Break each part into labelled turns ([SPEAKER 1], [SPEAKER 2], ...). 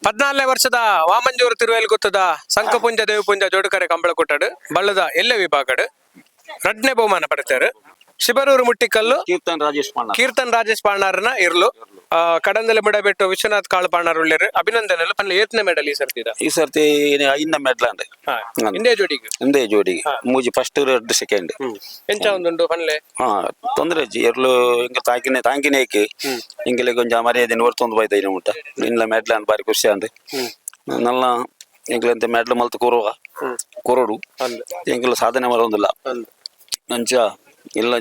[SPEAKER 1] 14ನೇ ವರ್ಷದ ವಾಮಂಜೂರು ತಿರುವೇಲ್ ಗೊತ್ತದ ಸಂಕಪುಂಜ ದೇವಪುಂಜ ಜೋಡುಕರೆ ಕಂಬಳ ಕೊಟ್ಟಡು ಬಳ್ಳದ ಎಲ್ಲ ವಿಭಾಗಡು ರಡ್ನೇ ಬಹುಮಾನ ಪಡೆತಾರೆ. ಶಿಬರೂರು ಮುಟ್ಟಿಕಲ್ಲು ಕೀರ್ತನ್ ರಾಜೇಶ್ ಪಾಣಾರ್ನ ಇರ್ಲು ಕಡಂದಲೆ ಬಿಡಬೆಟ್ಟು ವಿಶ್ವನಾಥ್ ಕಾಳು ಪಾಣಾರ್ ಉಳ್ಳೇರು ಅಭಿನಂದನೆ ಪನ್ಲೆ ಏತ್ನೇ ಮೆಡಲ್
[SPEAKER 2] ಈ ಸರ್ತಿ ಐನ ಮೆಡಲ್ ಅಂದೆ ಇಂದೇ ಜೋಡಿಗೆ ಮೂಜಿ ಫಸ್ಟ್ ಎರಡು ಸೆಕೆಂಡ್
[SPEAKER 1] ಎಂಚ ಒಂದುಂಡು ಪನ್ಲೆ
[SPEAKER 2] ತೊಂದ್ರೆ ಎರ್ಲು ಇಂಕ ತಾಂಕಿನೇಕಿ ಇಂಕಲೆ ಕೊಂಚ ಮರ್ಯಾದೆ ಹೊರ್ತೊಂದು ಬೈತ ಮುಟ್ಟ ಇನ್ನ ಮೆಡ್ಲ್ ಅಂತ ಬಾರಿ ಖುಷಿ ಅಂದೆ ನಲ್ಲ ಇಂಕಲಂತೆ ಮೆಡ್ಲ್ ಮಲ್ತು ಕೊರೋಡು ಇಂಕಲ ಸಾಧನೆ ಮರೊಂದಿಲ್ಲ ಅಂಚ ಇಲ್ಲ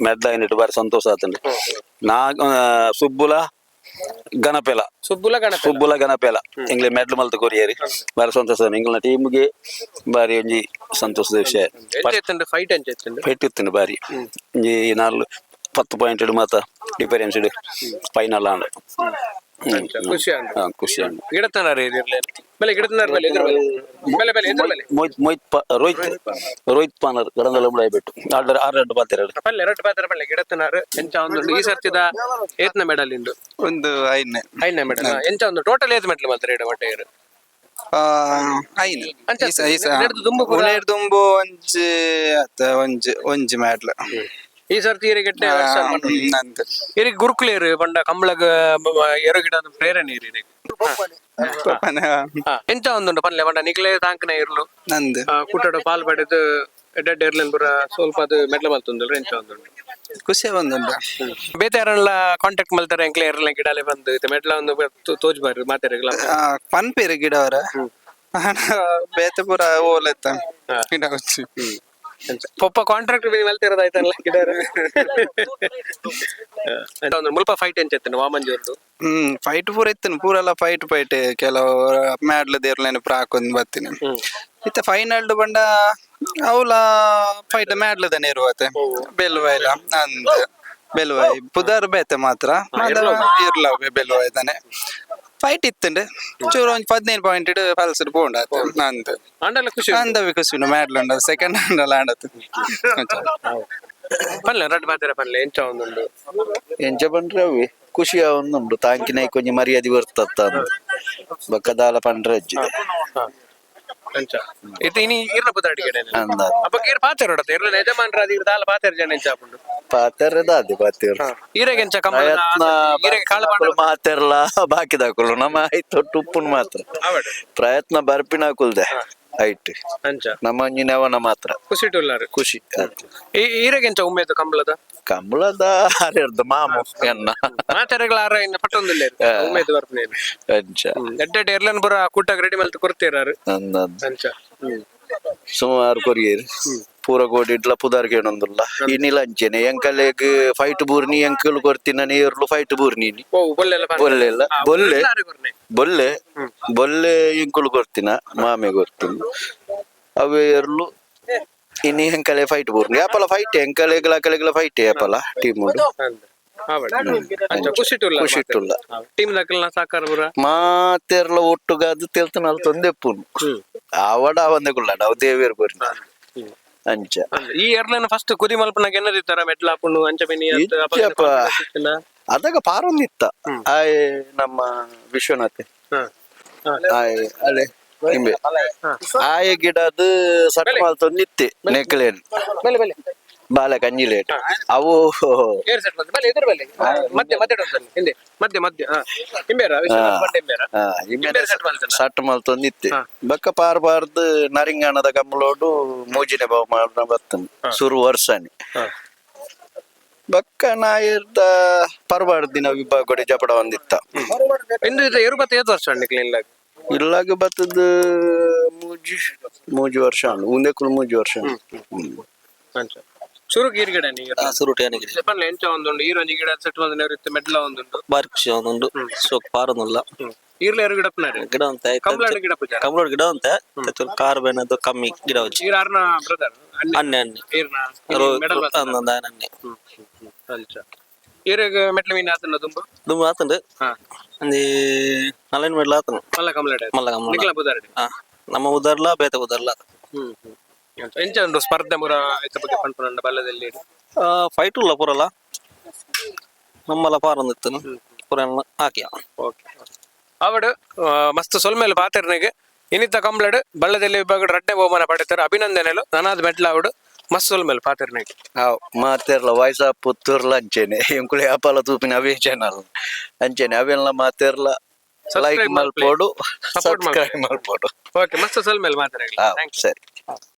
[SPEAKER 2] ಮೆಡ್ಲ ಏನಿಟ್ಟು ಬಾರಿ ಸಂತೋಷ ಆತಂಡೆ ನಾ ಸುಬ್ಬುಲ ಗಣಪೇಲ ಇಂಗ್ಲೆ ಮೆಡ್ಲ್ ಮಲ್ತು ಕೊರಿಯರಿ ಬಾರಿ ಸಂತೋಷ ಇಂಗ್ಲ ಟೀಮ್ಗೆ ಬಾರಿ ಒಂಜಿ ಸಂತೋಷದ ವಿಷಯ ಫೈಟ್ ಇತ್ತು ಬಾರಿ ಒಂಜಿ 10 ಪಾಯಿಂಟ್ ಮಾತ ಡಿಫರೆನ್ಸ್ ಫೈನಲ್ ಆಂಡ್ ಖುಷಿ ರೋಹಿತ್ ಪಾನರ್ ಗಡಂದಲ ಬಿಟ್ಟು ಆರು ಪಾತ್ರ
[SPEAKER 1] ಗಿಡತನಾರು ಎಂಚ ಒಂದು ಈ ಸರ್ತಿದ ಏತ್ನ ಮೆಡಲ್ ಇಂದು
[SPEAKER 3] ಒಂದು ಐದನೇ
[SPEAKER 1] ಮೆಡಲ್ ಎಂಚ ಒಂದು ಟೋಟಲ್ ಏತ್ ಮೆಡಲ್ ಮಾತ್ರ ಹೊಟ್ಟೆ
[SPEAKER 3] ದುಂಬು ಒಂಜಿ ಮೆಡಲ್
[SPEAKER 1] ಈ ಸರ್ತಿ ಇರಿಗೆಟ್ಟೆ ಇರಿಗೆ ಗುರುಕುಲೇರು ಪಂಡ ಕಂಬಳಗ ಎರಗಿಡ ಪ್ರೇರಣೆ ಇರಿ ಎಂಚ ಒಂದುಂಡು ಪನ್ಲೆ ಪಂಡ ನಿಕ್ಲೆ ತಾಂಕನೆ ಇರ್ಲು
[SPEAKER 3] ನಂದು
[SPEAKER 1] ಕೂಟಡು ಪಾಲ್ ಪಡೆದು ಎಡ್ಡೆಡ್ ಇರ್ಲಿನ್ ಪುರ ಸ್ವಲ್ಪ ಅದು ಮೆಡ್ಲ ಮಲ್ತುಂದಲ್ರಿ ಎಂಚ ಒಂದುಂಡು
[SPEAKER 3] ಖುಷಿ ಒಂದುಂಡು
[SPEAKER 1] ಬೇತೆ ಯಾರಲ್ಲ ಕಾಂಟ್ಯಾಕ್ಟ್ ಮಲ್ತಾರೆ ಎಂಕ್ಲೆ ಇರ್ಲ ಗಿಡಲೆ ಬಂದು ಮೆಡ್ಲ ಒಂದು ತೋಜ್ಬಾರಿ ಮಾತಾಡಿರ್ಲ
[SPEAKER 3] ಪನ್ಪೇರು ಗಿಡ ಅವರ ಬೇತೆ ಪುರ ಓಲೆತ್ತ ಗಿಡ ಹಚ್ಚಿ
[SPEAKER 1] ಪಪ್ಪ ಕಾಂಟ್ರಾಕ್ಟ್ ಮಲ್ತಿರೋದಾಯ್ತಲ್ಲ ಗಿಡ ಮುಲ್ಪ ಫೈಟ್ ಎಂಚೆತ್ತೇನೆ ವಾಮಂಜೂರ್ದು
[SPEAKER 3] ಫೈಟ್ ಪೂರ ಇತ್ತು ಪೂರೆಲ್ಲ ಫೈಟ್ ಕೆಲವು ಮ್ಯಾಡ್ಲ ದೇರ್ಲೇನು ಪ್ರಾಕೊಂಡ್ ಬರ್ತೀನಿ ಇತ್ತ ಫೈನಲ್ ಬಂಡ ಅವಲ ಫೈಟ್ ಮ್ಯಾಡ್ಲದನೆ ಇರುವತ್ತೆ ಬೆಲ್ವಾಯ್ಲ ಅಂದ್ ಬೆಲ್ವಾಯ್ ಪುದರ್ ಬೇತೆ ಮಾತ್ರ ಇರ್ಲವೆ ಬೆಲ್ವಾಯ್ ತಾನೆ ಫೈಟ್ ಇತ್ತಂಡೆ ಚೂರು ಒಂದ್ 15 ಪಾಯಿಂಟ್ ಫಲ್ಸರ್ ಬೋಂಡ ನಂದು ಅಂದವಿ ಖುಷಿ ಮ್ಯಾಡ್ಲ ಉಂಡ ಸೆಕೆಂಡ್ ಹ್ಯಾಂಡಲ್ ಆಡತ್ತು
[SPEAKER 1] ಪನ್ಲೆ ಎಂಚ ಒಂದುಂಡು
[SPEAKER 2] ಎಂಚ ಪಂಡ್ರೆ ಅವಿ ಖುಷಿ ಒಂದುಂಡು ತಾಂಕಿನ ಕೊಂಚ ಮರ್ಯಾದೆ ಬರ್ತತ್ತ ಬಕ್ಕದಾಲ ಪಂಡ್ರೆ ಅಜ್ಜಿದೆ
[SPEAKER 1] ಇದು ಇನಿ ಇರ್ನ ಪುದಾಡಿಗೆ ಅಪ್ಪ ಗೀರ್ ಪಾತೆರ್ ಹೊಡತೆ ಇರ್ಲ ಯಜಮಾನ್ರ ಅದು ಇರ್ದಾಲ ಪಾತೆರ್ ಜನ ಎಂಚ ಆಪುಂಡು
[SPEAKER 2] ಪಾತೆರ್ ದಾದಿ ಪಾತೆರ್
[SPEAKER 1] ಈರೆಗೆ ಎಂಚ ಕಂಬಳ ಈರೆಗೆ ಕಾಳು ಪಾಂಡ
[SPEAKER 2] ಮಾತೆರ್ಲ ಬಾಕಿ ದಾಕುಲು ನಮ್ಮ ಐತು ಉಪ್ಪುನ್ ಮಾತ್ರ ಪ್ರಯತ್ನ ಬರ್ಪಿನ ಹಾಕುಲ್ದೆ ಐಟ್
[SPEAKER 1] ಅಂಚ
[SPEAKER 2] ನಮ್ಮ ನೆವನ ಮಾತ್ರ
[SPEAKER 1] ಖುಷಿ ಟುಲ್ಲಾರು
[SPEAKER 2] ಖುಷಿ
[SPEAKER 1] ಈರೆಗೆ ಎಂಚ ಉಮ್ಮೇದು
[SPEAKER 2] ಕಂಬಳದ ಹಾರ್ದು ಮಾಮು ಎನ್ನ
[SPEAKER 1] ಮಾತೆರೆಗಳ ಆರ ಇನ್ನ ಪಟ್ಟೊಂದಿಲ್ಲ ಉಮ್ಮೇದು ಬರ್ಪನೆ
[SPEAKER 2] ಅಂಚ
[SPEAKER 1] ಎಡ್ಡೆಡ್ ಎರ್ಲನ್ ಪುರ ಕೂಟಾಗ ರೆಡಿ ಮಲ್ತು ಕೊರ್ತಿರಾರು ಅಂಚ
[SPEAKER 2] ಸುಮಾರು ಕೊರಿಯರ್ ಪೂರ ಕೋಟಿ ಇಟ್ಲ ಪುದಾರ್ ಕೇಳೊಂದುಲ್ಲ ಇನ್ನಿಲ್ಲ ಅಂಚೆನೆ ಎಂಕಲೆಗ್ ಫೈಟ್ ಬೂರ್ನಿ ಎಂಕಲ್ ಕೊರ್ತಿನ ನೀರ್ಲು ಫೈಟ್ ಬೂರ್ನಿ ಬೊಲ್ಲೆ ಇಂಕುಲು ಕೊರ್ತಿನ ಮಾಮೆ ಕೊರ್ತೀನಿ ಅವೇ ಇರ್ಲು ಇನ್ನು ಎಂಕಲೆ ಫೈಟ್ ಬೂರ್ನಿ ಆಪಲ ಫೈಟ್ ಎಂಕಲೆಗಳ ಫೈಟ್ ಆಪಲ ಟೀಮ್ ಖುಷಿಟ್ಟುಲ್ಲ
[SPEAKER 1] ಟೀಮ್ ದಕ್ಕಲ್ನ ಸಾಕಾರ ಪುರ
[SPEAKER 2] ಮಾತೆರ್ಲ ಒಟ್ಟುಗಾದು ತೆಲ್ತನಲ್ ತೊಂದೆಪ್ಪುನು ಆವಡ ಅವಂದೆ ಕುಲ್ಲ ನಾವು ದೇವೇರ್ ಬರ್ನಿ ಅಂಚ
[SPEAKER 1] ಈ ಎರ್ಲನ ಫಸ್ಟ್ ಕುದಿ ಮಲ್ಪನಾಗ ಏನದಿತ್ತಾರ ಮೆಟ್ಲ ಹಾಕೊಂಡು ಅಂಚ ಬೆನಿ
[SPEAKER 2] ಅದಾಗ ಪಾರೊಂದಿತ್ತ ಆಯ್ ನಮ್ಮ ವಿಶ್ವನಾಥ್ ಆಯ್ ಅಲೆ ನಿಂಬೆ ಆಯ ಗಿಡದ ಸಟ್ ಮಾಲ್ತೊಂದಿತ್ತೆ ನೆಕ್ಲೇನ್ ಬಾಲ ಕಂಜಿಲೇಟ್ ಅವು ಸಟ್ ಮಲ್ತೊಂದಿತ್ತೆ ಬಕ್ಕ ಪಾರ್ಬಾರ್ದು ನರಿಂಗಾಣದ ಕಂಬಳೋಡು ಮೂಜಿನ ಬಾವು ಮಾಡ್ದ ಬರ್ತನ್ ಸುರು ವರ್ಷನಿ ಬಕ್ಕ ನಾಯಿರ್ದ ಪರ್ಬಾರ್ದು ದಿನ ವಿಭಾಗ ಜಪಡ ಒಂದಿತ್ತ ಇಲ್ಲಾಗ ಬತ್ತದ ಮೂಜಿ ವರ್ಷ ಮುಂದೆ ಕುಲ್ ಮೂಜಿ ವರ್ಷ
[SPEAKER 1] ಶುರು ಗೀರ್ ಗಿಡ
[SPEAKER 2] ಶುರು
[SPEAKER 1] ಎಂಚ ಒಂದುಂಡು ಈರೊಂಜಿ ಗಿಡ ಸೆಟ್ ಬಂದ ನೆವರಿತ್ತೆ ಮೆಡ್ಲ ಒಂದುಂಡು
[SPEAKER 2] ಬಾರಿ ಖುಷಿ ಒಂದುಂಡು ಸೋಕ್ ಪಾರೊಂದುಲ್ಲ
[SPEAKER 1] ಈರ್ಲ ಎರಡು ಗಿಡ ಪುನಾರೆ
[SPEAKER 2] ಗಿಡ ಅಂತ
[SPEAKER 1] ಕಂಬಳಾಡ ಗಿಡ ಪೂಜಾ
[SPEAKER 2] ಕಂಬಳಾಡ ಗಿಡ ಅಂತ ಕಾರ್ ಬೇನದು ಕಮ್ಮಿ ಗಿಡ వచ్చి
[SPEAKER 1] ಈರ ಆರ್ನ ಬ್ರದರ್
[SPEAKER 2] ಅಣ್ಣೆ
[SPEAKER 1] ಈರ್ನ ಮೆಡಲ್
[SPEAKER 2] ಅನ್ನೆ
[SPEAKER 1] ಅಂಚ ಈರೆಗ ಮೆಟ್ಲ ಮೀನ ಆತನ ದುಂಬ
[SPEAKER 2] ಆತಂಡು ಅಂದಿ ನಲೈನ್ ಮೆಡ್ಲ ಆತನು
[SPEAKER 1] ಮಲ್ಲ ಕಂಬಳಾಡ ನಿಕ್ಲ ಪುದಾರ
[SPEAKER 2] ನಮ್ಮ ಉದಾರ್ಲ ಬೇತೆ ಉದಾರ್ಲ
[SPEAKER 1] ಎಂಚ ಉಂಟು ಸ್ಪರ್ಧೆ ಮುರ ಐತ ಬಗ್ಗೆ ಪಂಪನಂಡ ಬಲ್ಲದಲ್ಲಿ
[SPEAKER 2] ಫೈಟ್ ಇಲ್ಲ ಪೂರಲ್ಲ ನಮ್ಮಲ್ಲ ಪಾರೊಂದಿತ್ತು ಪೂರ ಹಾಕಿಯ
[SPEAKER 1] ಓಕೆ ಅವಡು ಮಸ್ತ್ ಸೊಲ್ಮೇಲೆ ಪಾತೆರ್ನೆಗೆ ಇನ್ನಿತ ಕಂಬ್ಳಡ್ ಬಳ್ಳದಲ್ಲಿ ವಿಭಾಗಡ್ ರಡ್ಡೆ ಬಹುಮಾನ ಪಡೆತಾರೆ ಅಭಿನಂದನೆಲು ನನಾದ್ ಮೆಟ್ಲ ಅವಡು ಮಸ್ತ್ ಸೊಲ್ಮೇಲೆ ಪಾತೆರ್ನೆಗೆ
[SPEAKER 4] ಹಾವ್ ಮಾತೆರ್ಲ ವಾಯ್ಸ ಪುತ್ತೂರ್ಲ ಅಂಚೆನೆ ಎಂಕುಲೆ ಆಪಲ ತೂಪಿನ ಅವೇ ಚಾನಲ್ ಅಂಚೆನೆ ಅವೆಲ್ಲ ಮಾತೆರ್ಲ ಲೈಕ್ ಮಲ್ಪೋಡು ಸಬ್ಸ್ಕ್ರೈಬ್ ಮಲ್ಪೋಡು
[SPEAKER 1] ಓಕೆ ಮಸ್ತ್ ಸೊಲ್ಮೇಲೆ ಮಾತಾಡಲಿ
[SPEAKER 4] ಹಾವ್ ಸರಿ.